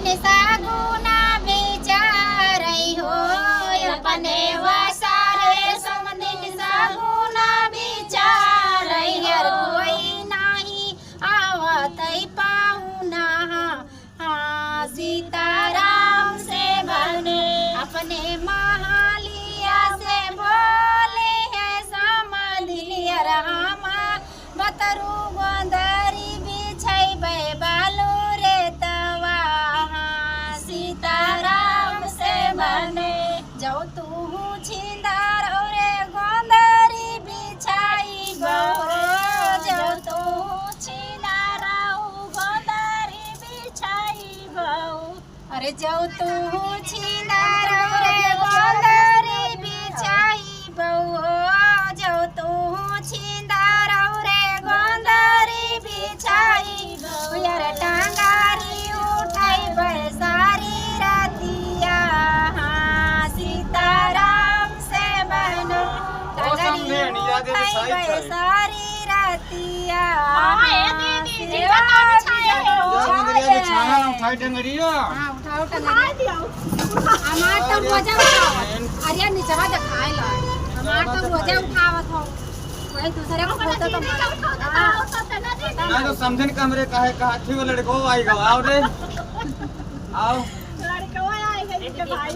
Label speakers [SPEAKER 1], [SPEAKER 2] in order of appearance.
[SPEAKER 1] दिन सागुना बेचारई हो अपने वसारे समदिन सागुना बेचारई हर कोई नहीं आवतई पाहुना हाँ सीताराम से बने अपने महालिया से बोले हैं समदिन राम बतरू गोंदरी बिछई बालू रे तवा सीताराम से बने जाओ तू छिंदार रे गोंदरी बिछाई जाओ तू छिंदार गोंदरी बिछाई अरे जाओ तू छिंदार रे गोंदरी बिछाई जाओ तू छिंदार रे गोंदरी बिछाई यार टांगारी उठाई बरसारी रातिया सीताराम से बनो टांगारी उठाई बरसारी रातिया
[SPEAKER 2] उठाई डंगरिया
[SPEAKER 1] उठाओ टंगरी हमार तो रोजा अरे नीचे वाला खाए ला हमार तो रोजा उठावत हो वही दूसरे को बोलते तो
[SPEAKER 2] नहीं तो समझन कमरे काहे कहा थी वो लड़को आई गवा आओ रे आओ
[SPEAKER 3] लड़का आएगा भाई